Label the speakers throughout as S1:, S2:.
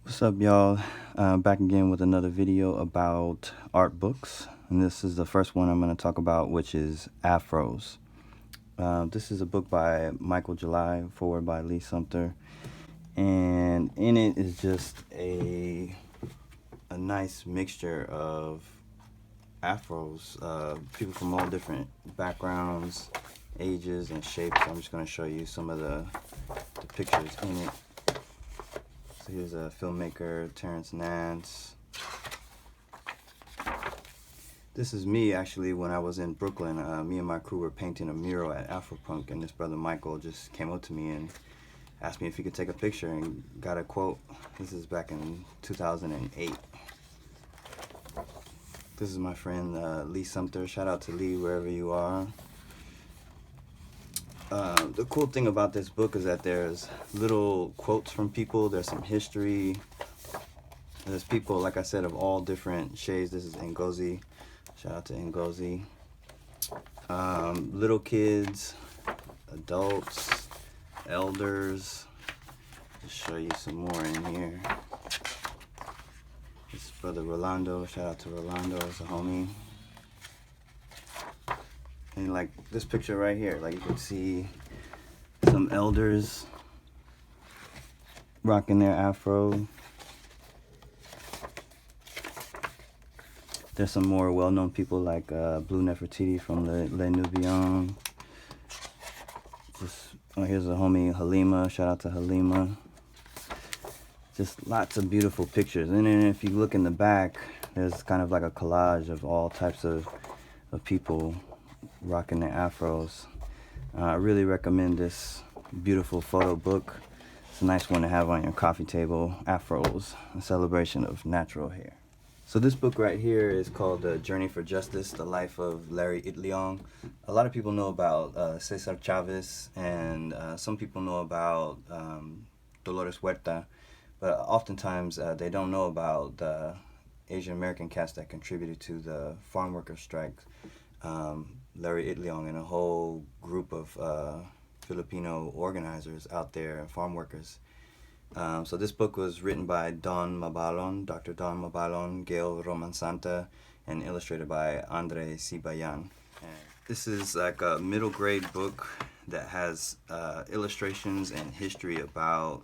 S1: What's up, y'all? Back again with another video about art books. And this is the first one I'm going to talk about, which is Afros. This is a book by Michael July, forward by Liu-Summoning. And in it is just a nice mixture of Afros, people from all different backgrounds, ages, and shapes. I'm just going to show you some of the pictures in it. So here's a filmmaker, Terrence Nance. This is me actually when I was in Brooklyn. Me and my crew were painting a mural at Afropunk, and this brother Michael just came up to me and asked me if he could take a picture and got a quote. This is back in 2008. This is my friend Liu-Summoning. Shout out to Lee wherever you are. The cool thing about this book is that there's little quotes from people. There's some history. There's people, like I said, of all different shades. This is Ngozi. Shout out to Ngozi. Little kids, adults, elders. Just show you some more in here. This is brother Rolando. Shout out to Rolando, it's a homie. And like this picture right here, like you can see some elders rocking their afro. There's some more well-known people like Blue Nefertiti from Le Nubian. Here's a homie Halima. Shout out to Halima. Just lots of beautiful pictures. And then if you look in the back, there's kind of like a collage of all types of people rocking their afros. I really recommend this beautiful photo book. It's a nice one to have on your coffee table. Afros, a celebration of natural hair. So this book right here is called Journey for Justice, The Life of Larry Itliong. A lot of people know about Cesar Chavez, and some people know about Dolores Huerta, but oftentimes they don't know about the Asian American cast that contributed to the farm worker strike. Larry Itliong and a whole group of Filipino organizers out there and farm workers. So this book was written by Don Mabalon, Dr. Don Mabalon, Gayle Romansanta, and illustrated by Andre Sibayan. And this is like a middle grade book that has illustrations and history about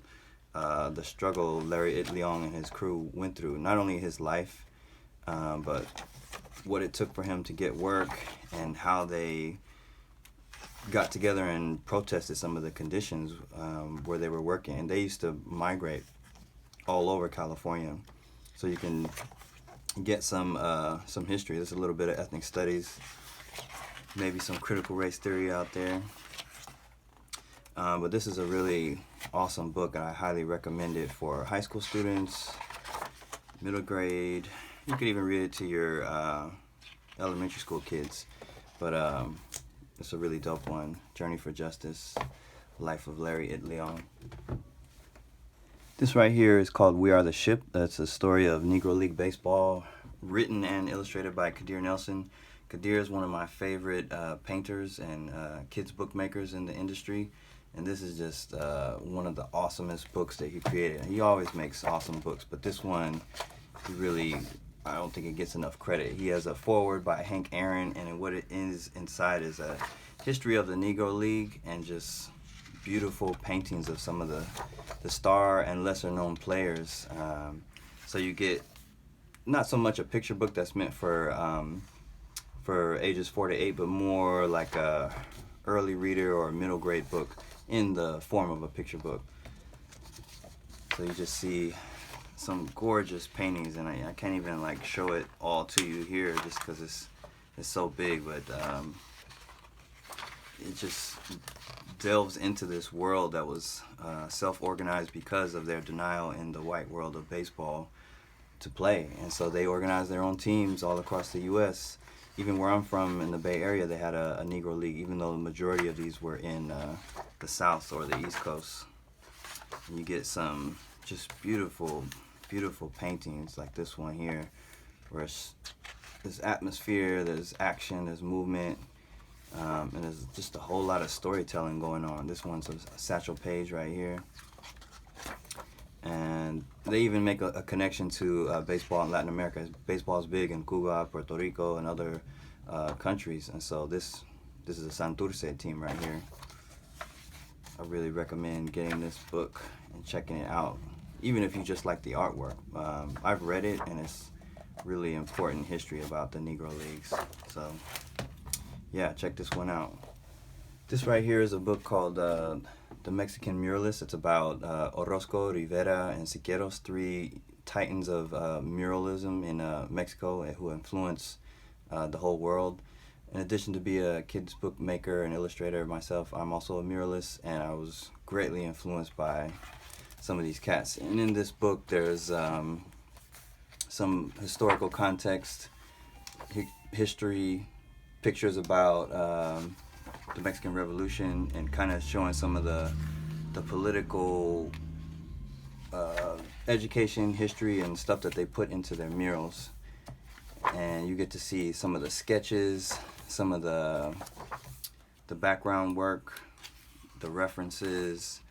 S1: the struggle Larry Itliong and his crew went through. Not only his life, but what it took for him to get work and how they got together and protested some of the conditions where they were working. And they used to migrate all over California. So you can get some history. There's a little bit of ethnic studies, maybe some critical race theory out there. But this is a really awesome book, and I highly recommend it for high school students, middle grade. You could even read it to your elementary school kids. But it's a really dope one. Journey for Justice, Life of Larry Itliong. This right here is called We Are the Ship. That's a story of Negro League Baseball, written and illustrated by Kadir Nelson. Kadir is one of my favorite painters and kids bookmakers in the industry. And this is just one of the awesomest books that he created. He always makes awesome books, but this one, he really, I don't think it gets enough credit. He has a foreword by Hank Aaron, and what it is inside is a history of the Negro League and just beautiful paintings of some of the star and lesser known players. So you get not so much a picture book that's meant for ages 4 to 8, but more like a early reader or a middle grade book in the form of a picture book. So you just see some gorgeous paintings, and I can't even like show it all to you here just because it's so big, but it just delves into this world that was self-organized because of their denial in the white world of baseball to play. And so they organized their own teams all across the U.S. Even where I'm from in the Bay Area, they had a Negro League, even though the majority of these were in the South or the East Coast. And you get some just beautiful paintings like this one here, where there's atmosphere, there's action, there's movement, and there's just a whole lot of storytelling going on. This one's a Satchel Paige right here. And they even make a connection to baseball in Latin America. Baseball is big in Cuba, Puerto Rico, and other countries. And so this is a Santurce team right here. I really recommend getting this book and checking it out, even if you just like the artwork. I've read it, and it's really important history about the Negro Leagues. So yeah, check this one out. This right here is a book called The Mexican Muralists. It's about Orozco, Rivera, and Siqueiros, 3 titans of muralism in Mexico who influenced the whole world. In addition to be a kids book maker and illustrator myself, I'm also a muralist, and I was greatly influenced by some of these cats. And in this book, there's some historical context, history, pictures about the Mexican Revolution, and kind of showing some of the political education, history, and stuff that they put into their murals. And you get to see some of the sketches, some of the background work, the references.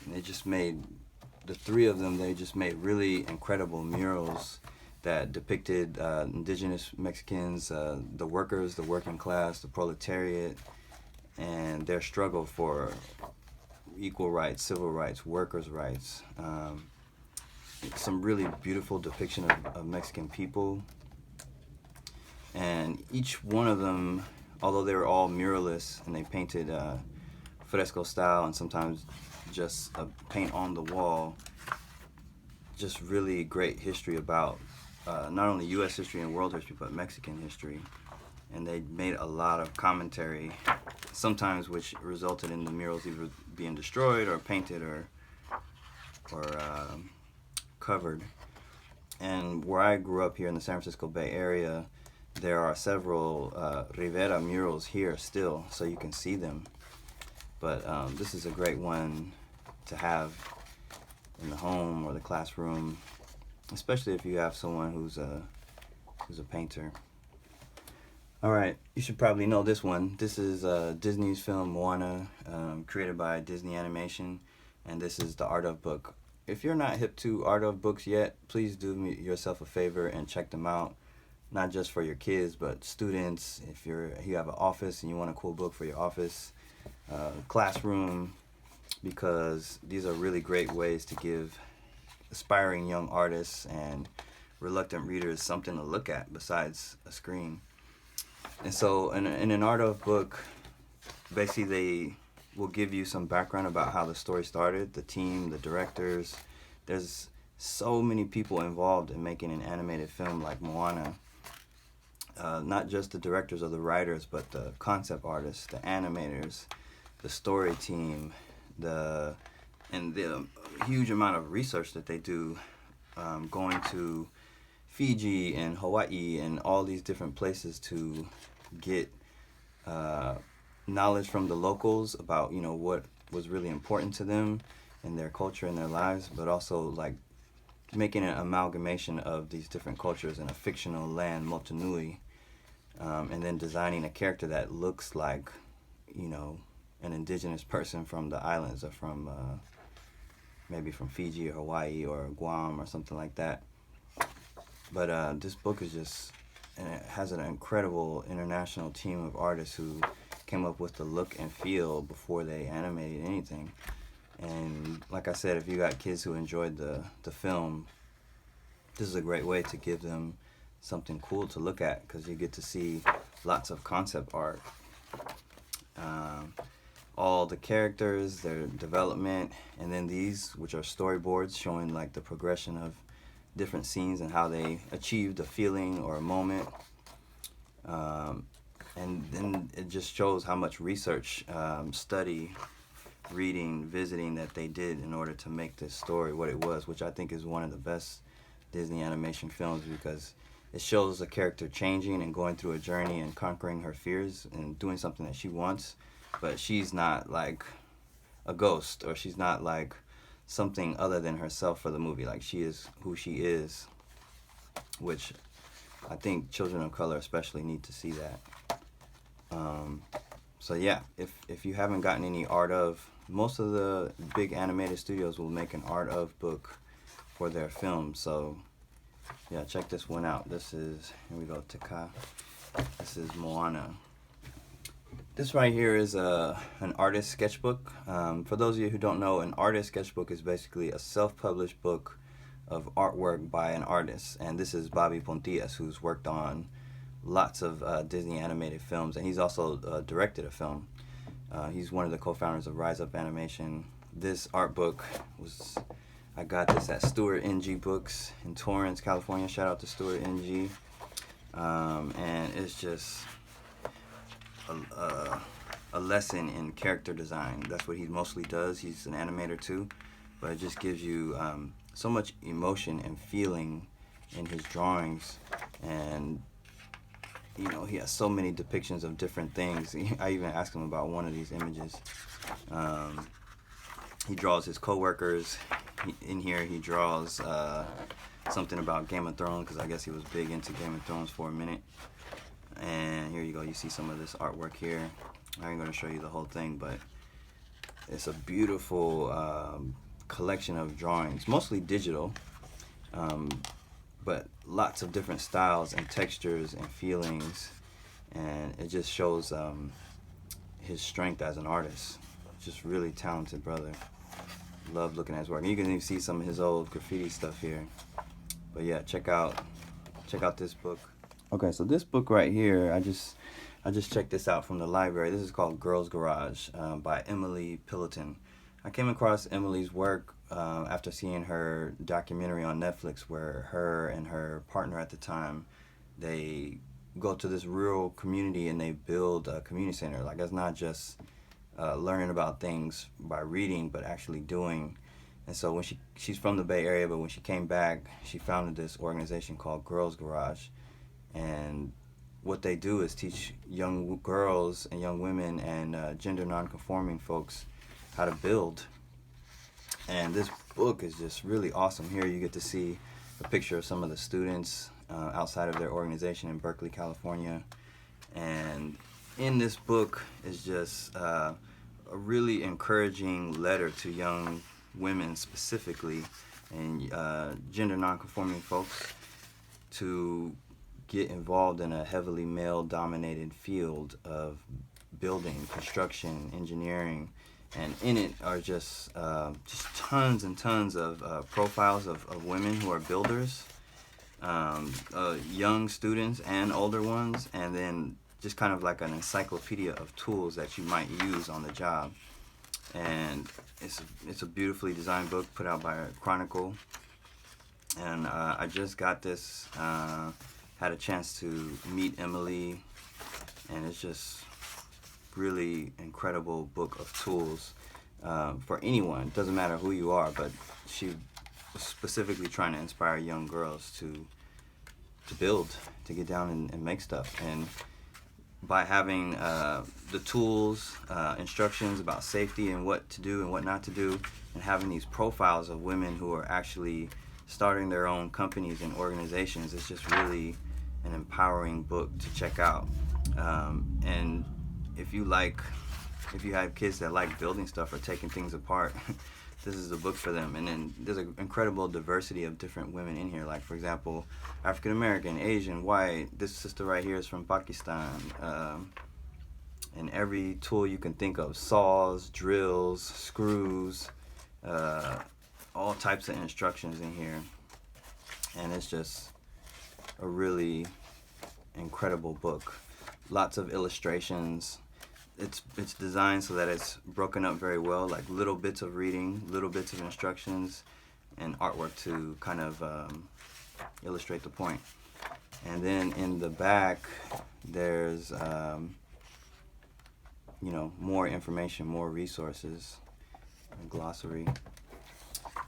S1: And they just made, the 3 of them, they just made really incredible murals that depicted indigenous Mexicans, the workers, the working class, the proletariat, and their struggle for equal rights, civil rights, workers' rights. Some really beautiful depiction of Mexican people. And each one of them, although they were all muralists and they painted fresco style and sometimes just paint on the wall, just really great history about not only U.S. history and world history, but Mexican history. And they made a lot of commentary, sometimes which resulted in the murals either being destroyed or painted or covered. And where I grew up here in the San Francisco Bay Area, there are several Rivera murals here still, so you can see them. But this is a great one to have in the home or the classroom, especially if you have someone who's a painter. All right, you should probably know this one. This is Disney's film Moana, created by Disney Animation, and this is the Art of book. If you're not hip to Art of books yet, please do yourself a favor and check them out. Not just for your kids, but students. If you have an office and you want a cool book for your office, classroom, because these are really great ways to give aspiring young artists and reluctant readers something to look at besides a screen. And so in an Art of book, basically they will give you some background about how the story started, the team, the directors. There's so many people involved in making an animated film like Moana. Not just the directors or the writers, but the concept artists, the animators, the story team, and the huge amount of research that they do, going to Fiji and Hawaii and all these different places to get knowledge from the locals about, what was really important to them and their culture and their lives, but also like making an amalgamation of these different cultures in a fictional land, Motunui, and then designing a character that looks like, an indigenous person from the islands or from maybe from Fiji or Hawaii or Guam or something like that. But this book is just, and it has an incredible international team of artists who came up with the look and feel before they animated anything. And like I said, if you got kids who enjoyed the film, this is a great way to give them something cool to look at, because you get to see lots of concept art. All the characters, their development, and then these, which are storyboards showing like the progression of different scenes and how they achieved a feeling or a moment. And then it just shows how much research, study, reading, visiting that they did in order to make this story what it was, which I think is one of the best Disney animation films, because it shows a character changing and going through a journey and conquering her fears and doing something that she wants, but she's not like a ghost, or she's not like something other than herself for the movie. Like, she is who she is, which I think children of color especially need to see that. So yeah, if you haven't gotten any Art of most of the big animated studios will make an art of book for their films. So yeah, check this one out. This is, here we go, Taka. This is Moana. This right here is an artist sketchbook. For those of you who don't know, an artist sketchbook is basically a self-published book of artwork by an artist. And this is Bobby Pontillas, who's worked on lots of Disney animated films, and he's also directed a film. He's one of the co-founders of Rise Up Animation. This art book was, I got this at Stewart NG Books in Torrance, California. Shout out to Stewart NG. And it's just a lesson in character design. That's what he mostly does. He's an animator too, but it just gives you so much emotion and feeling in his drawings. And you know, he has so many depictions of different things. I even asked him about one of these images. He draws his co-workers. In here he draws something about Game of Thrones, because I guess he was big into Game of Thrones for a minute. And here you go, you see some of this artwork here. I ain't going to show you the whole thing, but it's a beautiful collection of drawings, mostly digital, but lots of different styles and textures and feelings, and it just shows his strength as an artist. Just really talented brother. Love looking at his work. And you can even see some of his old graffiti stuff here. But yeah, check out this book. Okay, so this book right here, I just checked this out from the library. This is called Girls Garage by Emily Pilloton. I came across Emily's work after seeing her documentary on Netflix, where her and her partner at the time, they go to this rural community and they build a community center. Like, it's not just learning about things by reading, but actually doing. And so when she's from the Bay Area, but when she came back, she founded this organization called Girls Garage. And what they do is teach young girls and young women and gender non-conforming folks how to build. And this book is just really awesome. Here you get to see a picture of some of the students outside of their organization in Berkeley, California. And in this book is just a really encouraging letter to young women specifically, and gender non-conforming folks, to get involved in a heavily male-dominated field of building, construction, engineering. And in it are just tons and tons of profiles of women who are builders, young students and older ones, and then just kind of like an encyclopedia of tools that you might use on the job. And it's a beautifully designed book put out by Chronicle. And I just got this, had a chance to meet Emily, and it's just really incredible book of tools for anyone. Doesn't matter who you are, but she was specifically trying to inspire young girls to build, to get down and make stuff. And by having the tools, instructions about safety and what to do and what not to do, and having these profiles of women who are actually starting their own companies and organizations, it's just really an empowering book to check out. And if you have kids that like building stuff or taking things apart, this is a book for them. And then there's an incredible diversity of different women in here. Like, for example, African American, Asian, white. This sister right here is from Pakistan. And every tool you can think of: saws, drills, screws, all types of instructions in here. And it's just a really incredible book. Lots of illustrations. It's designed so that it's broken up very well, like little bits of reading, little bits of instructions, and artwork to kind of illustrate the point. And then in the back, there's more information, more resources, a glossary.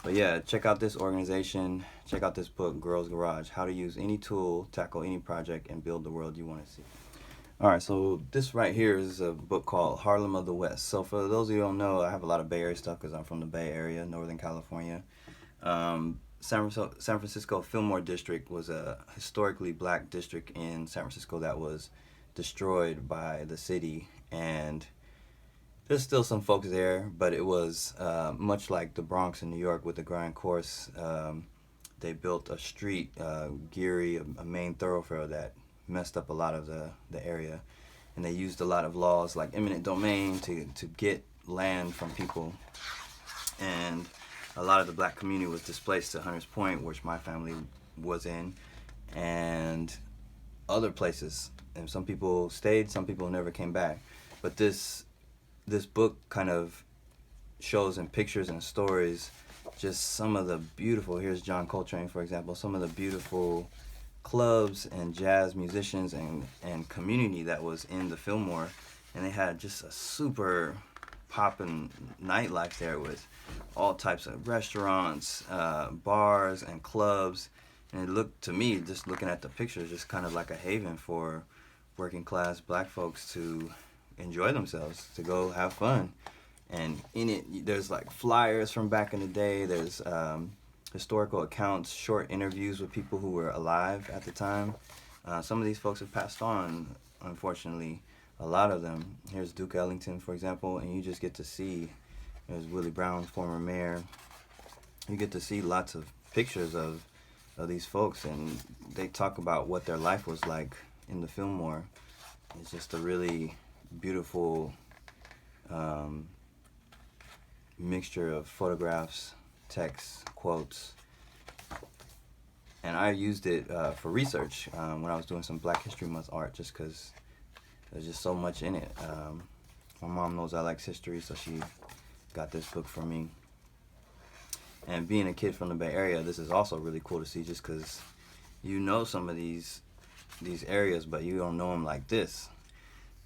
S1: But yeah, check out this organization, check out this book, Girls Garage: How to Use Any Tool, Tackle Any Project, and Build the World You Want to See. Alright, so this right here is a book called Harlem of the West. So for those of you who don't know, I have a lot of Bay Area stuff because I'm from the Bay Area, Northern California. San Francisco Fillmore District was a historically black district in San Francisco that was destroyed by the city, and There's still some folks there, but it was much like the Bronx in New York with the Grand Course. They built a street, Geary, a main thoroughfare that messed up a lot of the area. And they used a lot of laws like eminent domain to get land from people. And a lot of the black community was displaced to Hunters Point, which my family was in, and other places. And some people stayed, some people never came back. But this book kind of shows in pictures and stories just some of the beautiful, here's John Coltrane, for example, some of the beautiful clubs and jazz musicians and community that was in the Fillmore. And they had just a super poppin' nightlife there with all types of restaurants, bars, and clubs. And it looked to me, just looking at the pictures, just kind of like a haven for working class black folks to enjoy themselves, to go have fun. And in it, there's like flyers from back in the day. There's historical accounts, short interviews with people who were alive at the time. Some of these folks have passed on, unfortunately, a lot of them. Here's Duke Ellington, for example, and you just get to see, there's Willie Brown, former mayor. You get to see lots of pictures of these folks, and they talk about what their life was like in the Fillmore. It's just a really beautiful mixture of photographs, texts, quotes, and I used it for research when I was doing some Black History Month art, just because there's just so much in it. My mom knows I like history, so she got this book for me. And being a kid from the Bay Area, this is also really cool to see, just because you know some of these areas, but you don't know them like this.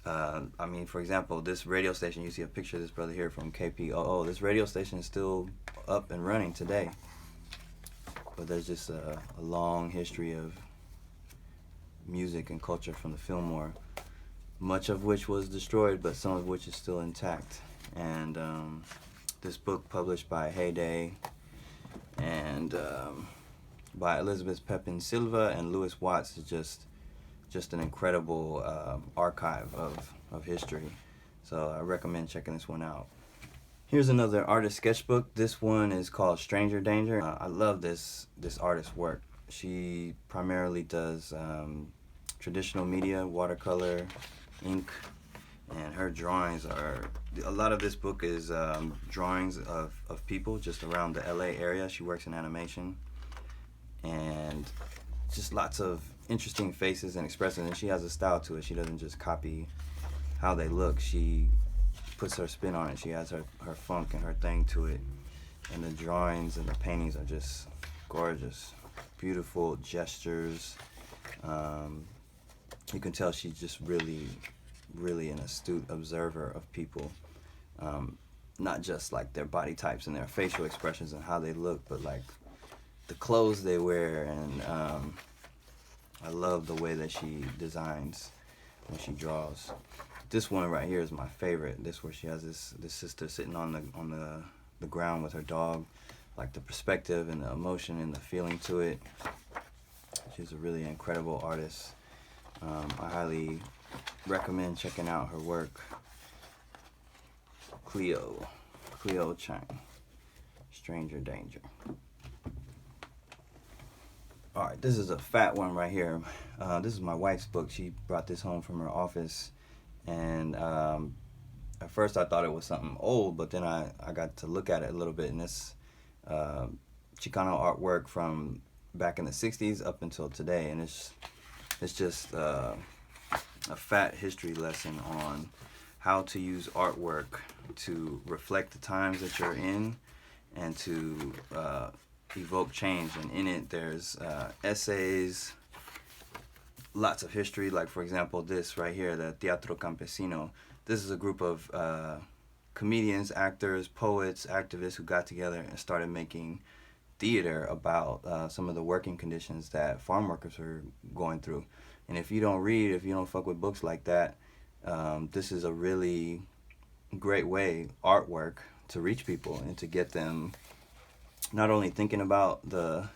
S1: I mean, for example, this radio station, you see a picture of this brother here from KPOO. This radio station is still up and running today. But there's just a long history of music and culture from the Fillmore, much of which was destroyed, but some of which is still intact. And this book, published by Heyday and by Elizabeth Pepin Silva and Louis Watts, is just an incredible archive of history. So I recommend checking this one out. Here's another artist sketchbook. This one is called Stranger Danger. I love this artist's work. She primarily does traditional media, watercolor, ink, and her drawings are, a lot of this book is drawings of people just around the LA area. She works in animation, and just lots of interesting faces and expressions, and she has a style to it. She doesn't just copy how they look. She puts her spin on it. She has her funk and her thing to it. And the drawings and the paintings are just gorgeous. Beautiful gestures. You can tell she's just really, really an astute observer of people. Not just like their body types and their facial expressions and how they look, but like the clothes they wear. And I love the way that she designs when she draws. This one right here is my favorite. This where she has this sister sitting on the ground with her dog, like the perspective and the emotion and the feeling to it. She's a really incredible artist. I highly recommend checking out her work. Clio Chiang, Stranger Danger. All right, this is a fat one right here. This is my wife's book. She brought this home from her office, and at first I thought it was something old, but then I got to look at it a little bit, and it's Chicano artwork from back in the 60s up until today, and it's just a fat history lesson on how to use artwork to reflect the times that you're in and to evoke change. And in it there's essays, lots of history, like for example this right here, the Teatro Campesino. This is a group of comedians, actors, poets, activists who got together and started making theater about some of the working conditions that farm workers are going through. And if you don't read, if you don't fuck with books like that, this is a really great way, artwork, to reach people and to get them not only thinking about the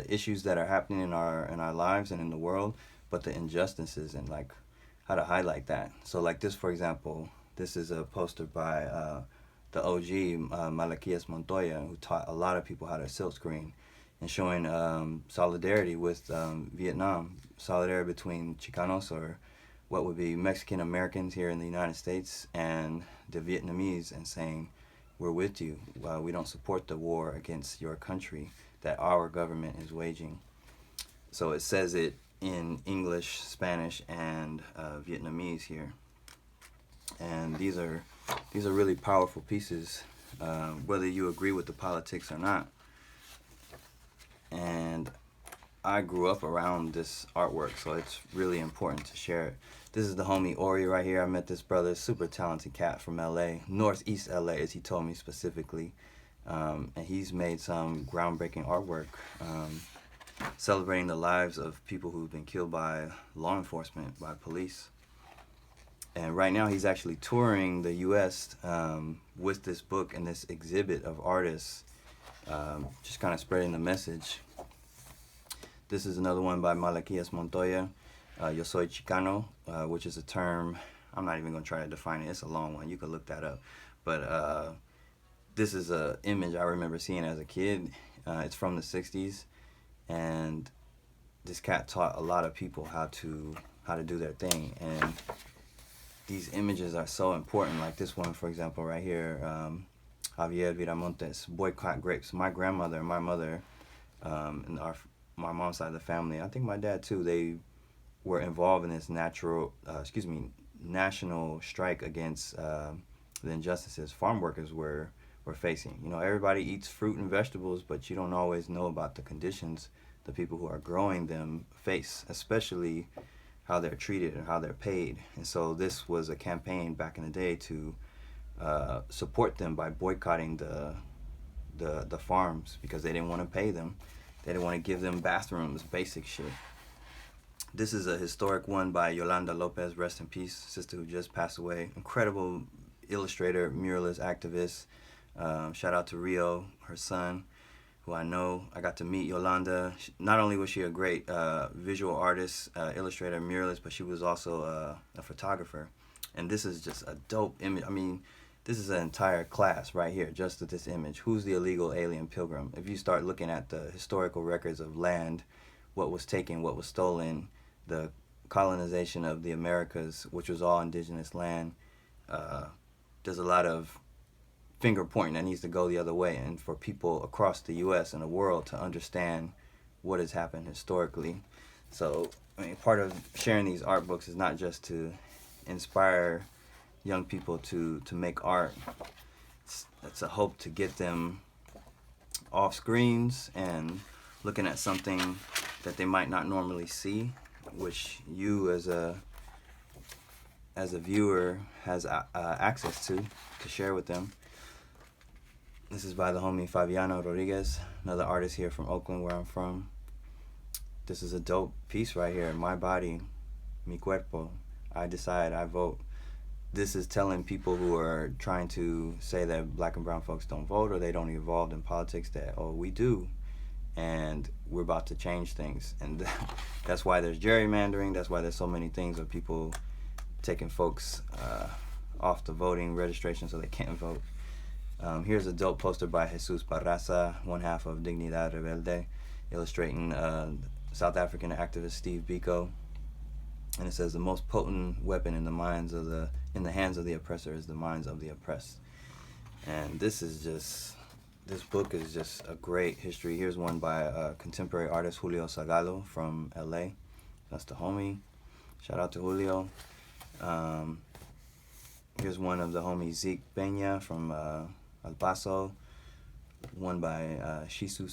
S1: issues that are happening in our lives and in the world, but the injustices and like how to highlight that. So like this, for example, This is a poster by the OG, Malaquias Montoya, who taught a lot of people how to silkscreen, and showing solidarity with Vietnam, solidarity between Chicanos, or what would be Mexican Americans here in the United States, and the Vietnamese, and saying, we're with you. We don't support the war against your country that our government is waging. So it says it in English, Spanish, and Vietnamese here. And these are really powerful pieces, whether you agree with the politics or not. And I grew up around this artwork, so it's really important to share it. This is the homie Ori right here. I met this brother, super talented cat from LA, Northeast LA, as he told me specifically. And he's made some groundbreaking artwork celebrating the lives of people who've been killed by law enforcement, by police. And right now he's actually touring the U.S. With this book and this exhibit of artists, just kind of spreading the message. This is another one by Malaquias Montoya, Yo Soy Chicano, which is a term, I'm not even going to try to define it, it's a long one, you can look that up. But this is an image I remember seeing as a kid. It's from the 60s, and this cat taught a lot of people how to do their thing. And these images are so important, like this one, for example, right here, Javier Viramontes, Boycott Grapes. My grandmother and my mother, and my mom's side of the family, I think my dad too, they were involved in this national strike against the injustices farm workers were facing. You know, everybody eats fruit and vegetables, but you don't always know about the conditions the people who are growing them face, especially how they're treated and how they're paid. And so this was a campaign back in the day to support them by boycotting the farms, because they didn't want to pay them. They didn't want to give them bathrooms, basic shit. This is a historic one by Yolanda Lopez, rest in peace, sister who just passed away. Incredible illustrator, muralist, activist. Shout out to Rio, her son, who I know. I got to meet Yolanda. Not only was she a great visual artist, illustrator, muralist, but she was also a photographer. And this is just a dope image. I mean, this is an entire class right here, just with this image. Who's the illegal alien pilgrim? If you start looking at the historical records of land, what was taken, what was stolen, the colonization of the Americas, which was all indigenous land, there's a lot of finger pointing that needs to go the other way, and for people across the U.S. and the world to understand what has happened historically. So, I mean, part of sharing these art books is not just to inspire young people to make art. It's a hope to get them off screens and looking at something that they might not normally see, which you as a viewer has access to share with them. This is by the homie Fabiano Rodriguez, another artist here from Oakland, where I'm from. This is a dope piece right here. My body, mi cuerpo. I decide, I vote. This is telling people who are trying to say that black and brown folks don't vote or they don't get involved in politics that, oh, we do. And we're about to change things. And that's why there's gerrymandering. That's why there's so many things of people taking folks off the voting registration so they can't vote. Here's a dope poster by Jesus Barraza, one half of Dignidad Rebelde, illustrating South African activist Steve Biko. And it says, the most potent weapon in the hands of the oppressor is the minds of the oppressed. And this book is just a great history. Here's one by contemporary artist Julio Salgado from LA. That's the homie. Shout out to Julio. Here's one of the homies Zeke Peña from El Paso. One by Shisu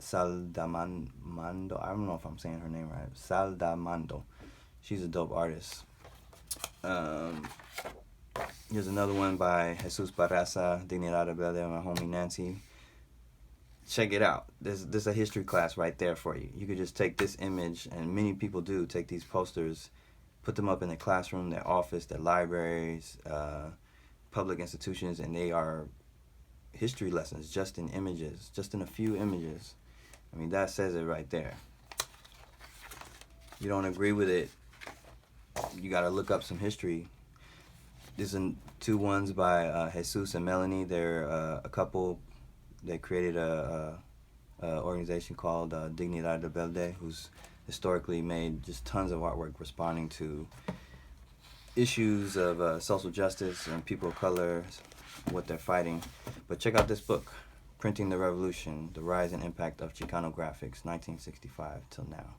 S1: Saldamando. I don't know if I'm saying her name right. Saldamando. She's a dope artist. Here's another one by Jesus Barraza, Dignidad Rebelde, my homie Nancy. Check it out. There's a history class right there for you. You could just take this image, and many people do take these posters, put them up in their classroom, their office, their libraries, public institutions, and they are history lessons just in images, just in a few images. I mean, that says it right there. You don't agree with it, you got to look up some history. There's two ones by Jesus and Melanie. They're a couple. They created a organization called Dignidad Rebelde, who's historically made just tons of artwork responding to issues of social justice and people of color, what they're fighting. But check out this book, Printing the Revolution, The Rise and Impact of Chicano Graphics, 1965 till now.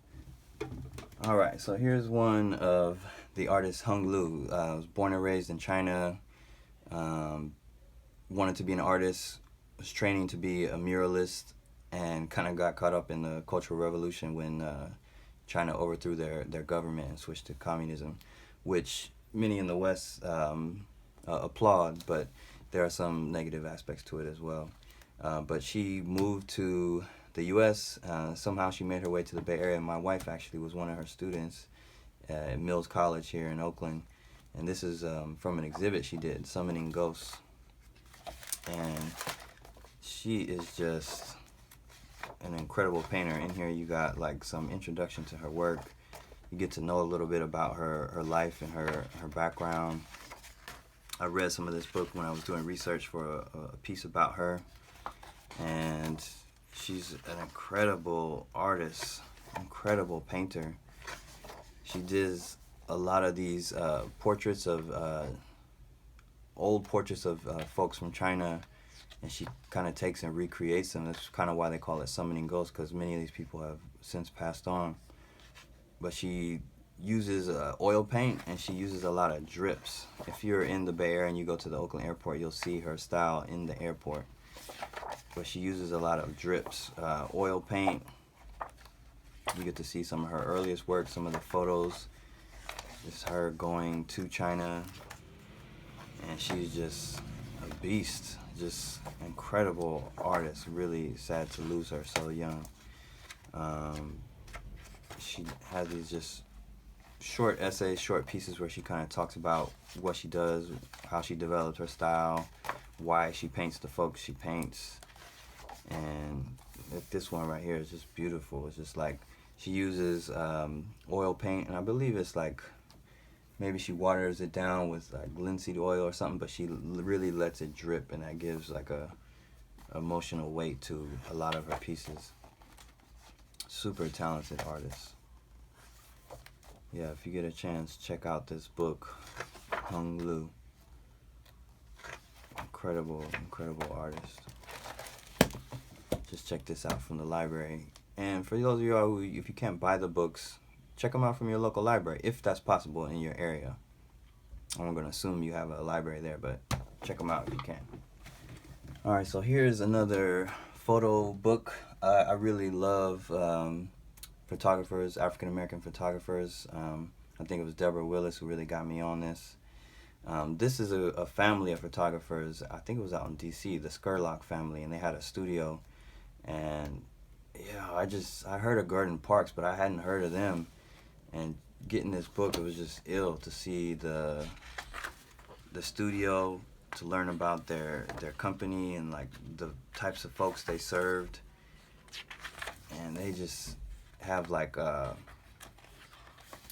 S1: All right, so here's one of the artist Hung Lu. Was born and raised in China, wanted to be an artist, was training to be a muralist, and kind of got caught up in the Cultural Revolution when China overthrew their government and switched to communism, which many in the West applaud, but there are some negative aspects to it as well. But she moved to the U.S. Somehow she made her way to the Bay Area. My wife actually was one of her students at Mills College here in Oakland. And this is from an exhibit she did, Summoning Ghosts. And she is just an incredible painter. In here you got like some introduction to her work. You get to know a little bit about her life and her background. I read some of this book when I was doing research for a piece about her. And she's an incredible artist, incredible painter. She does a lot of these portraits of, old portraits of folks from China, and she kind of takes and recreates them. That's kind of why they call it Summoning Ghosts, because many of these people have since passed on. But she uses oil paint, and she uses a lot of drips. If you're in the Bay Area and you go to the Oakland airport, you'll see her style in the airport. But she uses a lot of drips, oil paint. You get to see some of her earliest work, some of the photos. Just her going to China, and she's just a beast, just incredible artist. Really sad to lose her so young. She has these just short essays, short pieces where she kind of talks about what she does, how she developed her style, why she paints the folks she paints. And this one right here is just beautiful. It's just like she uses oil paint, and I believe it's like maybe she waters it down with like linseed oil or something, but she really lets it drip, and that gives like a emotional weight to a lot of her pieces. Super talented artist. Yeah, if you get a chance, check out this book, Hung Lu. Incredible, incredible artist. Just check this out from the library. And for those of you who, if you can't buy the books, check them out from your local library, if that's possible in your area. I'm going to assume you have a library there, but check them out if you can. Alright, so here's another photo book. I really love photographers, African-American photographers. I think it was Deborah Willis who really got me on this. This is a family of photographers. I think it was out in D.C., the Scurlocks family, and they had a studio. And yeah, I heard of Gordon Parks, but I hadn't heard of them. And getting this book, it was just ill to see the studio, to learn about their company and like the types of folks they served. And they just have like an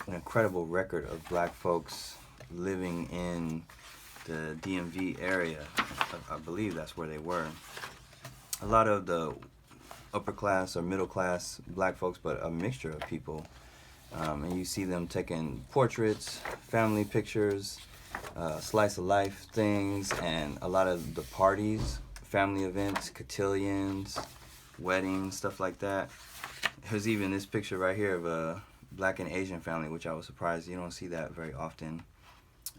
S1: incredible record of black folks living in the DMV area. I believe that's where they were. A lot of the upper class or middle class black folks, but a mixture of people. And you see them taking portraits, family pictures, slice of life things, and a lot of the parties, family events, cotillions, weddings, stuff like that. There's even this picture right here of a black and Asian family, which I was surprised you don't see that very often.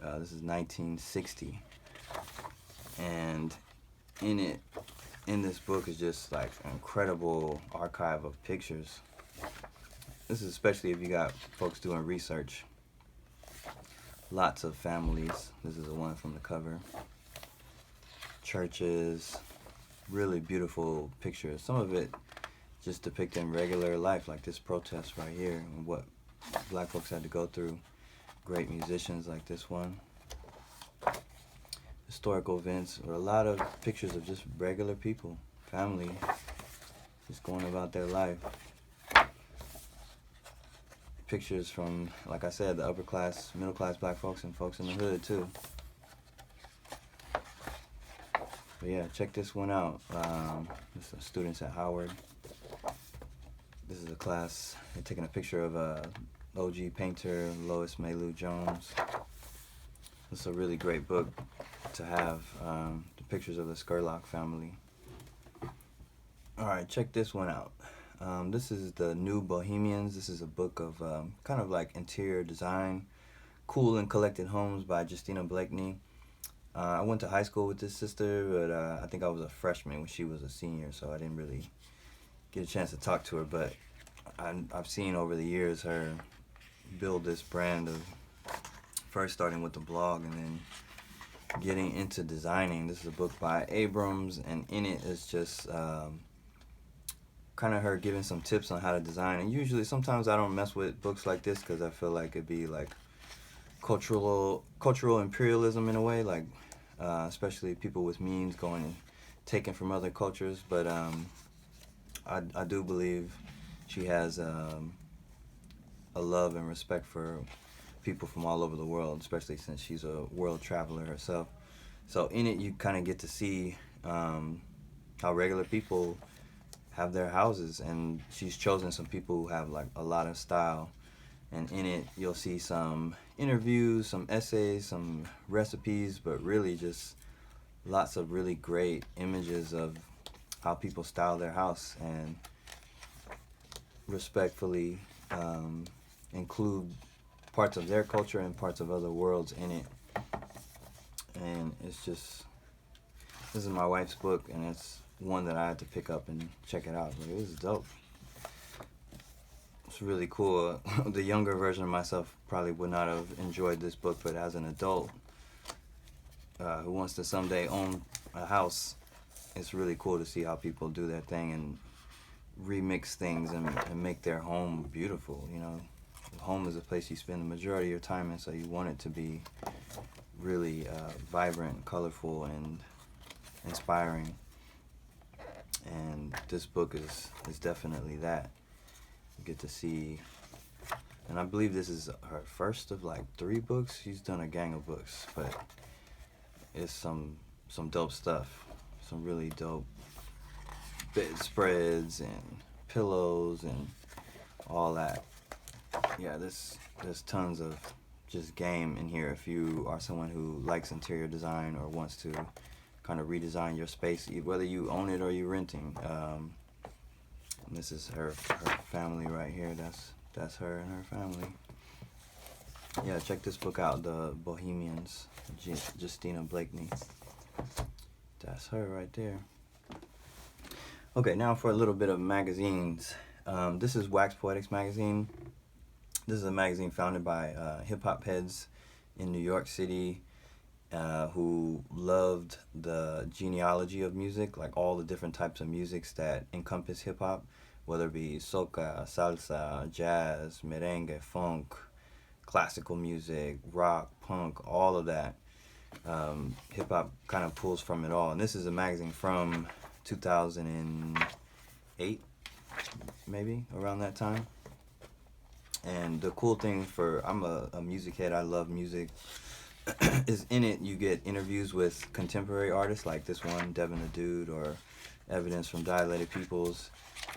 S1: This is 1960. And in this book is just like an incredible archive of pictures. This is especially if you got folks doing research. Lots of families. This is the one from the cover. Churches. Really beautiful pictures. Some of it just depicting regular life, like this protest right here, and what black folks had to go through. Great musicians like this one. Historical events, or a lot of pictures of just regular people, family, just going about their life. Pictures from, like I said, the upper class, middle class black folks and folks in the hood too. But yeah, check this one out. This is students at Howard. This is a class. They're taking a picture of OG painter Lois Mailou Jones. It's a really great book to have, the pictures of the Scurlock family. Alright, check this one out. This is The New Bohemians. This is a book of kind of like interior design, cool and collected homes by Justina Blakeney. I went to high school with this sister, but I think I was a freshman when she was a senior, so I didn't really get a chance to talk to her, but I've seen over the years her build this brand of first starting with the blog and then getting into designing. This is a book by Abrams, and in it is just kind of her giving some tips on how to design. And usually, sometimes I don't mess with books like this because I feel like it'd be like cultural imperialism in a way, like especially people with means going and taking from other cultures. But I do believe she has a love and respect for people from all over the world, especially since she's a world traveler herself. So in it, you kind of get to see how regular people have their houses, and she's chosen some people who have like a lot of style. And in it, you'll see some interviews, some essays, some recipes, but really just lots of really great images of how people style their house, and respectfully include parts of their culture and parts of other worlds in it. And it's just, this is my wife's book, and it's one that I had to pick up and check it out. Like, this is dope. It's really cool. The younger version of myself probably would not have enjoyed this book, but as an adult who wants to someday own a house, it's really cool to see how people do their thing and remix things and make their home beautiful. You know, home is a place you spend the majority of your time in, so you want it to be really vibrant, colorful, and inspiring. And this book is definitely that. You get to see, and I believe this is her first of like 3 books. She's done a gang of books, but it's some dope stuff. Some really dope bedspreads and pillows and all that. Yeah, there's tons of just game in here if you are someone who likes interior design or wants to kind of redesign your space, whether you own it or you're renting. This is her family right here. That's her and her family. Yeah, check this book out, The Bohemians, Justina Blakeney. That's her right there. Okay, now for a little bit of magazines. This is Waxpoetics Magazine. This is a magazine founded by hip-hop heads in New York City who loved the genealogy of music, like all the different types of musics that encompass hip-hop, whether it be soca, salsa, jazz, merengue, funk, classical music, rock, punk, all of that. Hip-hop kind of pulls from it all. And this is a magazine from 2008, maybe, around that time. And the cool thing I'm a music head, I love music, is in it you get interviews with contemporary artists like this one, Devin the Dude, or Evidence from Dilated Peoples.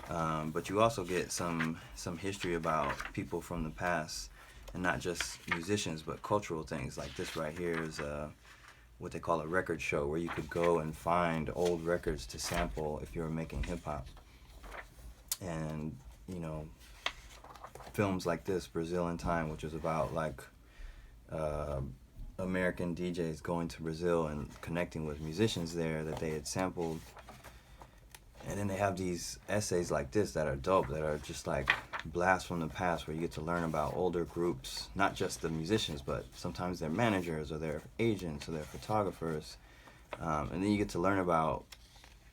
S1: But you also get some history about people from the past, and not just musicians, but cultural things. Like this right here is what they call a record show, where you could go and find old records to sample if you were making hip-hop. And, you know, films like this, Brazil in Time, which is about like American DJs going to Brazil and connecting with musicians there that they had sampled. And then they have these essays like this that are dope, that are just like blasts from the past, where you get to learn about older groups, not just the musicians, but sometimes their managers or their agents or their photographers. And then you get to learn about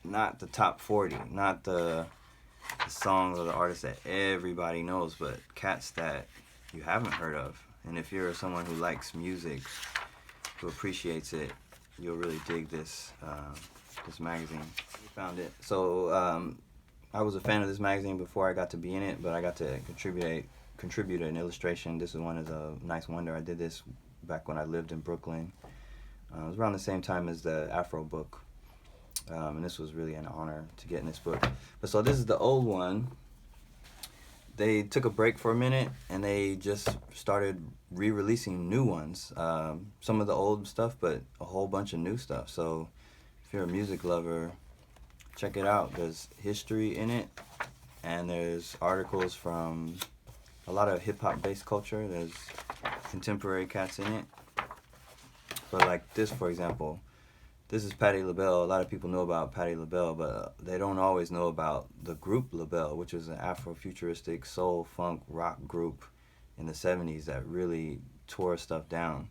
S1: not the top 40, not the songs or the artists that everybody knows, but cats that you haven't heard of. And if you're someone who likes music, who appreciates it, you'll really dig this magazine. We found it. So I was a fan of this magazine before I got to be in it, but I got to contribute an illustration. This is one of the Nice Wonder. I did this back when I lived in Brooklyn. It was around the same time as the Afro book. And this was really an honor to get in this book. But so this is the old one. They took a break for a minute and they just started re-releasing new ones. Some of the old stuff, but a whole bunch of new stuff. So if you're a music lover, check it out. There's history in it, and there's articles from a lot of hip-hop based culture. There's contemporary cats in it. But like this, for example, this is Patti LaBelle. A lot of people know about Patti LaBelle, but they don't always know about the group LaBelle, which was an Afro-futuristic soul funk rock group in the 70s that really tore stuff down.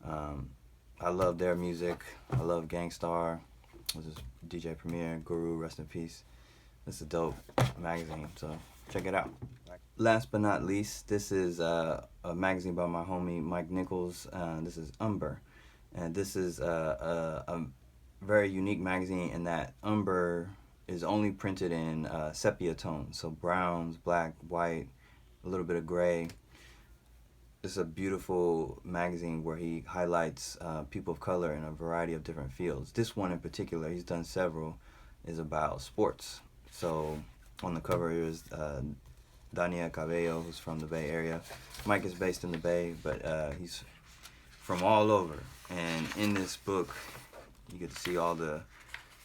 S1: I love their music. I love Gangstar. This is DJ Premier, Guru, rest in peace. This is a dope magazine, so check it out. Last but not least, this is a magazine by my homie Mike Nichols. This is Umber. And this is a very unique magazine in that Umber is only printed in sepia tones, so browns, black, white, a little bit of gray. This is a beautiful magazine where he highlights people of color in a variety of different fields. This one in particular, he's done several, is about sports. So on the cover is Dania Cabello, who's from the Bay Area. Mike is based in the Bay, but he's from all over. And in this book, you get to see all the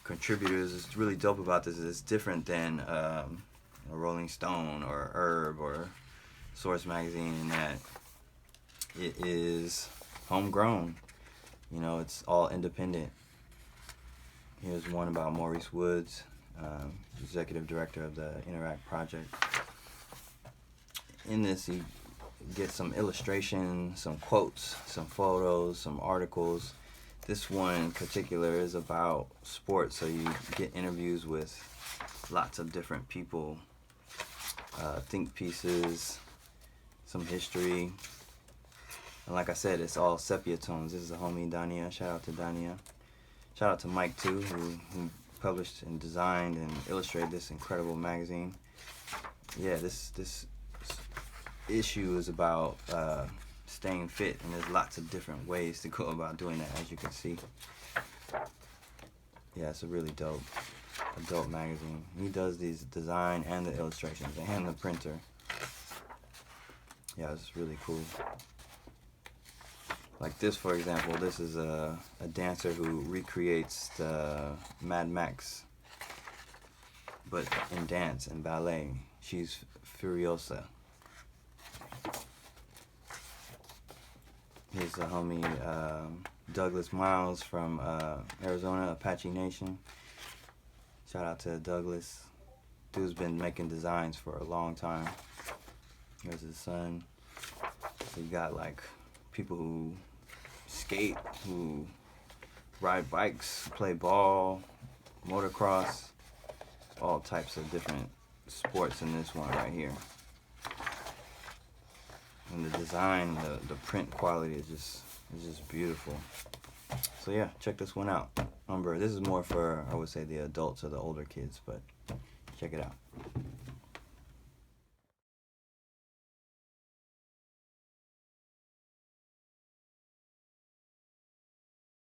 S1: contributors. It's really dope about this. It's different than a Rolling Stone or Herb or Source magazine in that it is homegrown. You know, it's all independent. Here's one about Maurice Woods, executive director of the Interact Project. In this, you get some illustration, some quotes, some photos, some articles. This one in particular is about sports, so you get interviews with lots of different people, think pieces, some history. And like I said, it's all sepia tones. This is a homie, Dania. Shout out to Dania. Shout out to Mike, too, who published and designed and illustrated this incredible magazine. Yeah, this issue is about staying fit, and there's lots of different ways to go about doing that, as you can see. Yeah, it's a really dope magazine. He does these design and the illustrations and the printer. Yeah, it's really cool. Like this, for example, this is a dancer who recreates the Mad Max, but in dance and ballet. She's Furiosa. Here's the homie Douglas Miles from Arizona, Apache Nation. Shout out to Douglas. Dude's been making designs for a long time. Here's his son. So you got like people who skate, who ride bikes, play ball, motocross, all types of different sports in this one right here. And the design, the print quality is just beautiful. So yeah, check this one out. Umber. This is more for, I would say, the adults or the older kids, but check it out.